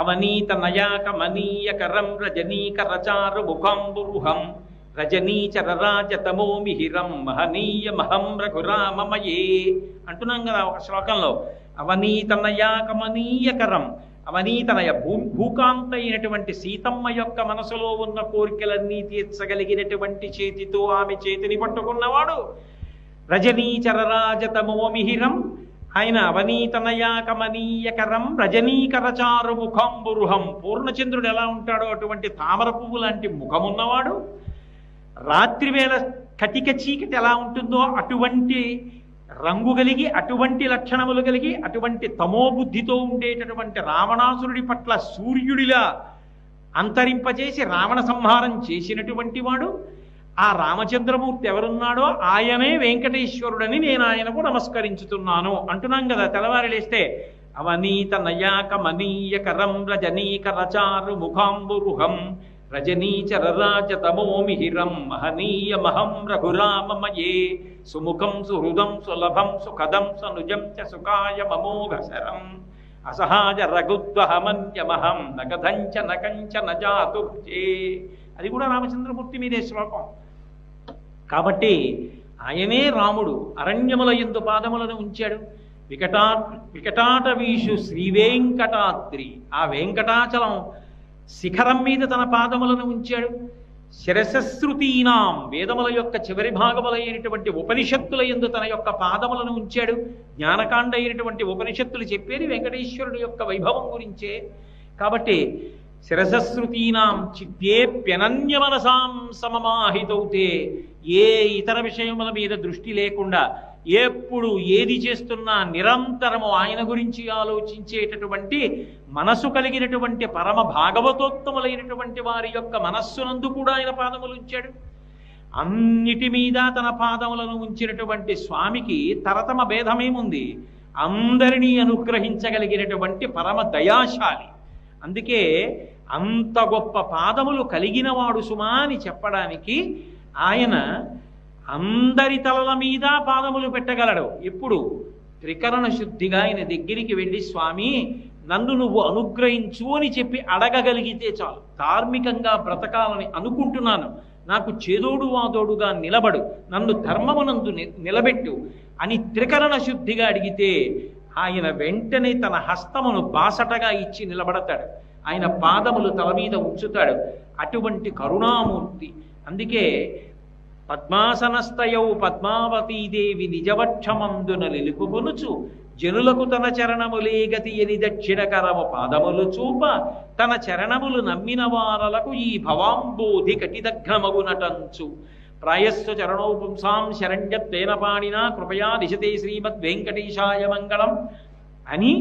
అవనీత నయాకమనీయకరం రజనీకరచారు ముఖంబురుహం రజనీచరరాజతమో మిహిరం మహనీయమహం రఘురామమయే అంటున్నాం కదా ఒక శ్లోకంలో. అవనీతనయాకమనీయకరం, అవనీతనయ భూకాంత అయినటువంటి సీతమ్మ యొక్క మనసులో ఉన్న కోరికలన్నీ తీర్చగలిగినటువంటి చేతితో ఆమె చేతిని పట్టుకున్నవాడు. రజనీచరరాజతమో మిహిరం, ఆయన అవనీతనయాకమనీయకరం రజనీకరచారు ముఖంబురుహం, పూర్ణచంద్రుడు ఎలా ఉంటాడో అటువంటి తామర పువ్వు లాంటి ముఖమున్నవాడు. రాత్రివేళ కటిక చీకటి ఎలా ఉంటుందో అటువంటి రంగు కలిగి, అటువంటి లక్షణములు కలిగి, అటువంటి తమోబుద్ధితో ఉండేటటువంటి రావణాసురుడి పట్ల సూర్యుడిలా అంతరింపచేసి రావణ సంహారం చేసినటువంటి వాడు. ఆ రామచంద్రమూర్తి ఎవరున్నాడో ఆయనే వెంకటేశ్వరుడని నేను ఆయనకు నమస్కరించుతున్నాను అంటున్నాం కదా. తెల్లవారి లేస్తే అవనీత నయాకమనీయకరం రజనీకరచారు ముఖాంబురుహం రజనీచరరాజతమో మిహిరం మహనీయమహం రఘురామమయే సుముఖం సుహృదం సులభం సుఖదం సనుజం చ సుఖాయ మమోఘసరం అసహాజ రఘుద్వహమన్యమహం నకథంచ నకంచ నజాతుర్జే. అది కూడా రామచంద్రమూర్తి మీదే శ్లోకం. కాబట్టి ఆయనే రాముడు అరణ్యముల యందు పాదములను ఉంచాడు. వికటాటవీషు శ్రీవేంకటాద్రి, ఆ వెంకటాచలం శిఖరం మీద తన పాదములను ఉంచాడు. శిరసశ్రుతీనాం, వేదముల యొక్క చివరి భాగములైనటువంటి ఉపనిషత్తుల యందు తన యొక్క పాదములను ఉంచాడు. జ్ఞానకాండ అయినటువంటి ఉపనిషత్తులు చెప్పేది వెంకటేశ్వరుడు యొక్క వైభవం గురించే. కాబట్టి శిరసశ్రుతీనాం చిత్తేప్యనన్యమనసాం సమమాహితౌతే, ఏ ఇతర విషయముల మీద దృష్టి లేకుండా ఎప్పుడు ఏది చేస్తున్నా నిరంతరము ఆయన గురించి ఆలోచించేటటువంటి మనసు కలిగినటువంటి పరమ భాగవతోత్తములైనటువంటి వారి యొక్క మనస్సునందు కూడా ఆయన పాదములు ఉంచాడు. అన్నిటి మీద తన పాదములను ఉంచినటువంటి స్వామికి తరతమ భేదమేముంది? అందరినీ అనుగ్రహించగలిగినటువంటి పరమ దయాశాలి. అందుకే అంత గొప్ప పాదములు కలిగినవాడు సుమా అని చెప్పడానికి ఆయన అందరి తలల మీద పాదములు పెట్టగలడు. ఇప్పుడు త్రికరణ శుద్ధిగా ఆయన దగ్గరికి వెళ్ళి స్వామి నన్ను నువ్వు అనుగ్రహించు అని చెప్పి అడగగలిగితే చాలు. ధార్మికంగా బ్రతకాలని అనుకుంటున్నాను, నాకు చేదోడు వాదోడుగా నిలబడు, నన్ను ధర్మమునందు నిలబెట్టు అని త్రికరణ శుద్ధిగా అడిగితే ఆయన వెంటనే తన హస్తమును బాసటగా ఇచ్చి నిలబడతాడు. ఆయన పాదములు తల మీద ఉంచుతాడు. అటువంటి కరుణామూర్తి. అందుకే పద్మాసనస్థయౌ పద్మావతీదేవి నిజవక్షమందున నిలుపుకొనుచు జనులకు తన చరణములే గతి ఎని దక్షిణకరము పాదములు చూప తన చరణములు నమ్మిన వారలకు ఈ భవాంబోధి కటిదగ్నమగునటంచు ప్రాయస్సు చరణో పుంసాం శరణ్యత్వేన పాణినా కృపయా దిశతే శ్రీమద్వేంకటేశాయ మంగళం అని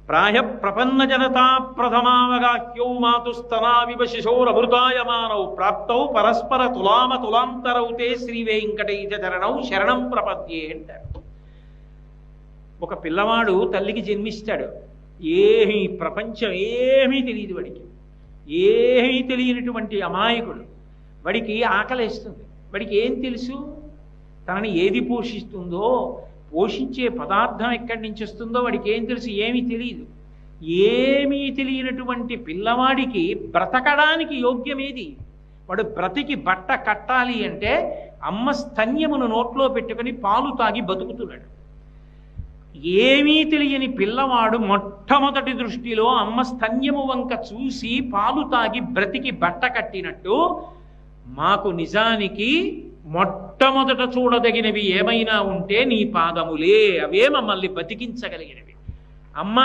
ప్రాయ ప్రపన్న జనతా ప్రథమావగాహ్యౌ మాతుస్తనావివ శిశోరభృతాయమానౌ ప్రాప్తౌ పరస్పర తులామ తులాంతరౌతే శ్రీ వెంకటేశ చరణౌ శరణం ప్రపద్యే అంటారు. ఒక పిల్లవాడు తల్లికి జన్మిస్తాడు. ఏమీ ప్రపంచం ఏమీ తెలియదు వాడికి, ఏమీ తెలియనటువంటి అమాయకుడు. వాడికి ఆకలేస్తుంది. వాడికి ఏం తెలుసు? తనని ఏది పోషిస్తుందో, పోషించే పదార్థం ఎక్కడి నుంచి వస్తుందో వాడికి ఏం తెలుసు? ఏమీ తెలియదు. ఏమీ తెలియనటువంటి పిల్లవాడికి బ్రతకడానికి యోగ్యమేది? వాడు బ్రతికి బట్ట కట్టాలి అంటే అమ్మ స్తన్యమును నోట్లో పెట్టుకుని పాలు తాగి బతుకుతున్నాడు. ఏమీ తెలియని పిల్లవాడు మొట్టమొదటి దృష్టిలో అమ్మ స్తన్యము వంక చూసి పాలు తాగి బ్రతికి బట్ట కట్టినట్టు మాకు నిజానికి మొట్టమొదట చూడదగినవి ఏమైనా ఉంటే నీ పాదములే, అవే మమ్మల్ని బతికించగలిగినవి. అమ్మ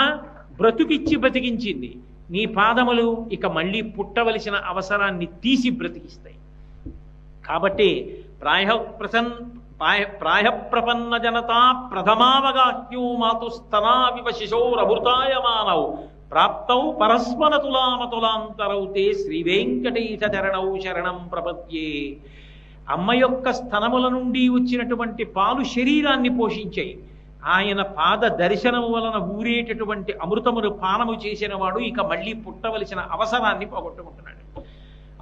బ్రతుకిచ్చి బతికించింది, నీ పాదములు ఇక మళ్ళీ పుట్టవలసిన అవసరాన్ని తీసి బ్రతికిస్తాయి. కాబట్టి ప్రాయప్రపన్న జనతా ప్రథమావగాహ్యూ మాతుస్తనావివ శిశోరభృతాయమానౌ ప్రాప్తౌ పరస్పర తులామతులాంతరౌతే శ్రీ వెంకటేశ చరణౌ శరణం ప్రపద్యే. అమ్మ యొక్క స్తనముల నుండి వచ్చినటువంటి పాలు శరీరాన్ని పోషించాయి. ఆయన పాద దర్శనము వలన ఊరేటటువంటి అమృతమును పానము చేసిన వాడు ఇక మళ్ళీ పుట్టవలసిన అవసరాన్ని పోగొట్టుకుంటున్నాడు.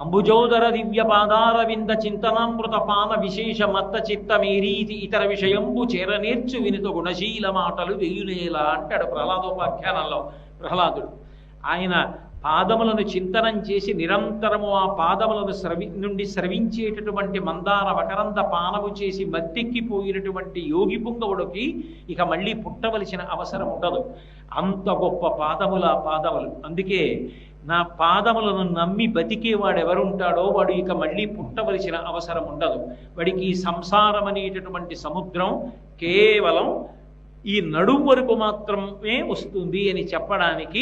అంబుజోదర దివ్య పాదారవింద చింతనామృత పాన విశేష మత్త చిత్త మేరీతి ఇతర విషయంబు చేరనేర్చు వినిత గుణశీల మాటలు వెయ్యునేలా అంటాడు ప్రహ్లాదోపాఖ్యానంలో ప్రహ్లాదుడు. ఆయన పాదములను చింతనం చేసి నిరంతరము ఆ పాదములను నుండి స్రవించేటటువంటి మందార మకరంద పానము చేసి మత్తెక్కిపోయినటువంటి యోగి పుంగవుడికి ఇక మళ్ళీ పుట్టవలసిన అవసరం ఉండదు. అంత గొప్ప పాదములు. అందుకే నా పాదములను నమ్మి బతికేవాడెవరుంటాడో వాడు ఇక మళ్ళీ పుట్టవలసిన అవసరం ఉండదు. వాడికి ఈ సంసారం అనేటటువంటి సముద్రం కేవలం ఈ నడుము వరకు మాత్రమే వస్తుంది అని చెప్పడానికి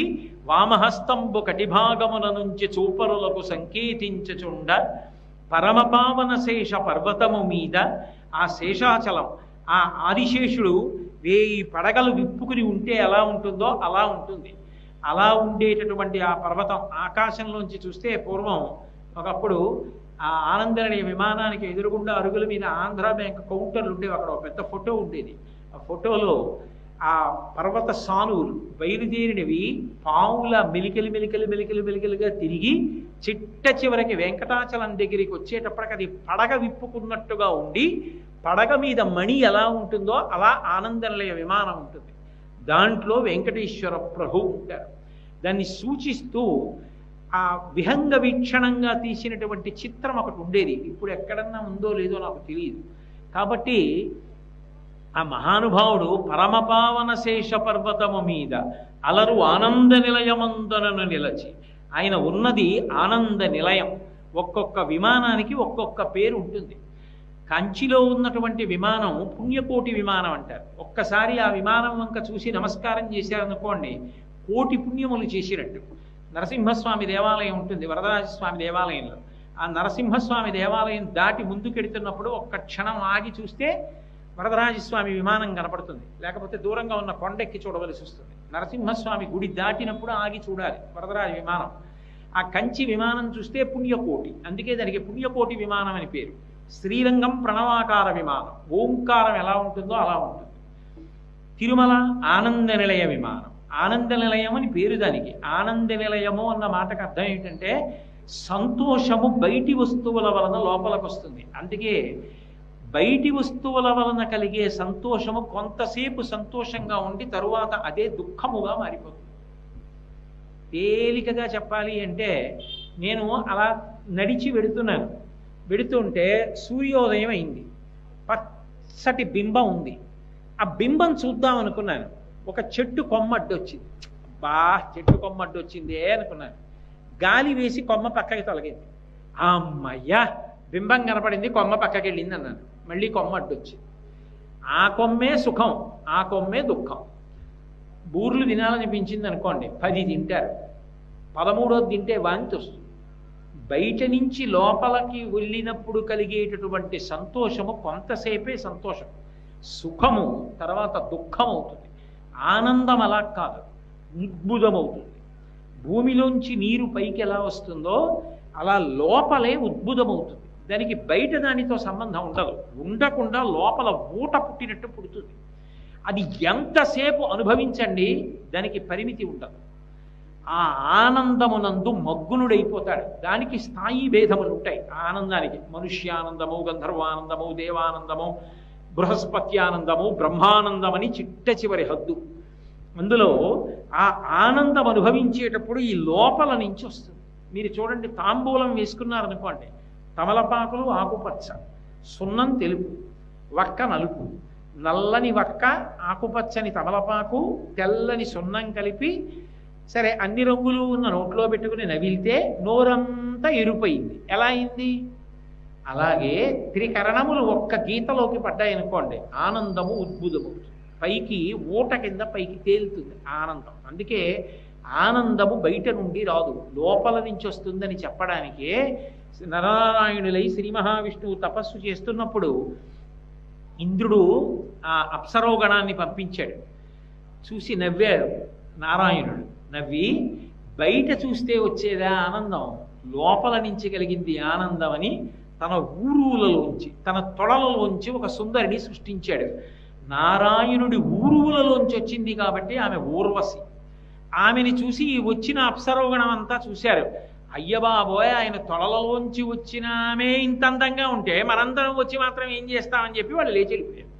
వామహస్తంబు కటిభాగమున నుంచి చూపరులకు సంకేతించుచుండ పరమపావన శేష పర్వతము మీద ఆ శేషాచలం, ఆ ఆదిశేషుడు 1000 పడగలు విప్పుకుని ఉంటే ఎలా ఉంటుందో అలా ఉంటుంది. అలా ఉండేటటువంటి ఆ పర్వతం ఆకాశంలోంచి చూస్తే పూర్వం ఒకప్పుడు ఆ ఆనందనిలయ విమానానికి ఎదురుగుండా అరుగుల మీద ఆంధ్ర బ్యాంక్ కౌంటర్లు ఉండేవి. అక్కడ ఒక పెద్ద ఫోటో ఉండేది. ఆ ఫోటోలో ఆ పర్వత సానువులు బయలుదేరినవి పావుల మెలికలుగా తిరిగి చిట్ట చివరికి వెంకటాచలం దగ్గరికి వచ్చేటప్పటికి అది పడగ విప్పుకున్నట్టుగా ఉండి, పడగ మీద మణి ఎలా ఉంటుందో అలా ఆనందనిలయ విమానం ఉంటుంది. దాంట్లో వెంకటేశ్వర ప్రభు ఉంటారు. దాన్ని సూచిస్తూ ఆ విహంగ వీక్షణంగా తీసినటువంటి చిత్రం ఒకటి ఉండేది. ఇప్పుడు ఎక్కడన్నా ఉందో లేదో నాకు తెలియదు. కాబట్టి ఆ మహానుభావుడు పరమపావన శేష పర్వతము మీద అలరు ఆనంద నిలయమందనను నిలచి, ఆయన ఉన్నది ఆనంద నిలయం. ఒక్కొక్క విమానానికి ఒక్కొక్క పేరు ఉంటుంది. కంచిలో ఉన్నటువంటి విమానం పుణ్యకోటి విమానం అంటారు. ఒక్కసారి ఆ విమానం వంక చూసి నమస్కారం చేశారనుకోండి, కోటి పుణ్యములు చేసినట్టు. నరసింహస్వామి దేవాలయం ఉంటుంది వరదరాజస్వామి దేవాలయంలో. ఆ నరసింహస్వామి దేవాలయం దాటి ముందుకెడుతున్నప్పుడు ఒక్క క్షణం ఆగి చూస్తే వరదరాజస్వామి విమానం కనపడుతుంది. లేకపోతే దూరంగా ఉన్న కొండెక్కి చూడవలసి వస్తుంది. నరసింహస్వామి గుడి దాటినప్పుడు ఆగి చూడాలి వరదరాజ విమానం. ఆ కంచి విమానం చూస్తే పుణ్యకోటి, అందుకే దానికి పుణ్యకోటి విమానం అని పేరు. శ్రీరంగం ప్రణవాకార విమానం, ఓంకారం ఎలా ఉంటుందో అలా ఉంటుంది. తిరుమల ఆనంద నిలయ విమానం, ఆనంద నిలయం అని పేరు దానికి. ఆనంద నిలయము అన్న మాటకు అర్థం ఏంటంటే సంతోషము బయటి వస్తువుల వలన లోపలికి వస్తుంది. అందుకే బయటి వస్తువుల వలన కలిగే సంతోషము కొంతసేపు సంతోషంగా ఉండి తరువాత అదే దుఃఖముగా మారిపోతుంది. తేలికగా చెప్పాలి అంటే, నేను అలా నడిచి వెడుతుంటే సూర్యోదయం అయింది. పచ్చటి బింబం ఉంది. ఆ బింబం చూద్దాం అనుకున్నాను. ఒక చెట్టు కొమ్మ అడ్డొచ్చింది. చెట్టు కొమ్మ అడ్డొచ్చిందే అనుకున్నాను. గాలి వేసి కొమ్మ పక్కకి తొలగింది. అమ్మయ్యా, బింబం కనపడింది, కొమ్మ పక్కకి వెళ్ళింది అన్నాను. మళ్ళీ కొమ్మ అడ్డొచ్చింది. ఆ కొమ్మే సుఖం, ఆ కొమ్మే దుఃఖం. బూర్లు తినాలనిపించింది అనుకోండి, 10 తింటారు, 13వ తింటే వాంతి వస్తుంది. బయట నుంచి లోపలికి వెళ్ళినప్పుడు కలిగేటటువంటి సంతోషము కొంతసేపే సంతోషం, సుఖము తర్వాత దుఃఖం అవుతుంది. ఆనందం అలా కాదు, ఉద్భుతమవుతుంది. భూమిలోంచి నీరు పైకి ఎలా వస్తుందో అలా లోపలే ఉద్భుతమవుతుంది. దానికి బయట దానితో సంబంధం ఉండదు. ఉండకుండా లోపల ఊట పుట్టినట్టు పుడుతుంది. అది ఎంతసేపు అనుభవించండి, దానికి పరిమితి ఉండదు. ఆ ఆనందమునందు మగ్గునుడైపోతాడు. దానికి స్థాయి భేదములు ఉంటాయి. ఆనందానికి మనుష్యానందము, గంధర్వానందము, దేవానందము, బృహస్పత్యానందము, బ్రహ్మానందమని చిట్ట చివరి హద్దు. అందులో ఆ ఆనందం అనుభవించేటప్పుడు ఈ లోపల నుంచి వస్తుంది. మీరు చూడండి, తాంబూలం వేసుకున్నారనుకోండి, తమలపాకులు ఆకుపచ్చ, సున్నం తెలుపు, వక్క నలుపు, నల్లని వక్క, ఆకుపచ్చని తమలపాకు, తెల్లని సున్నం కలిపి సరే అన్ని రంగులు ఉన్న నోట్లో పెట్టుకుని నవిలితే నోరంతా ఎరుపయింది. ఎలా అయింది? అలాగే త్రికరణములు ఒక్క గీతలోకి పడ్డాయనుకోండి, ఆనందము ఉద్భుతమవుతుంది. పైకి ఊట కింద పైకి తేలుతుంది ఆనందం. అందుకే ఆనందము బయట నుండి రాదు, లోపల నుంచి వస్తుందని చెప్పడానికే నరనారాయణులై శ్రీ మహావిష్ణువు తపస్సు చేస్తున్నప్పుడు ఇంద్రుడు ఆ అప్సరోగణాన్ని పంపించాడు. చూసి నవ్వాడు నారాయణుడు. నవ్వి, బయట చూస్తే వచ్చేదా ఆనందం, లోపల నుంచి కలిగింది ఆనందం అని తన ఊరువులలోంచి, తన తొడలలోంచి ఒక సుందరిని సృష్టించాడు. నారాయణుడి ఊరువులలోంచి వచ్చింది కాబట్టి ఆమె ఊర్వశి. ఆమెని చూసి వచ్చిన అప్సరోగణం అంతా చూశారు. అయ్యబాబోయ్, ఆయన తొడలలోంచి వచ్చిన ఆమె ఇంత అందంగా ఉంటే మనందరం వచ్చి మాత్రం ఏం చేస్తామని చెప్పి వాళ్ళు లేచి వెళ్ళిపోయారు.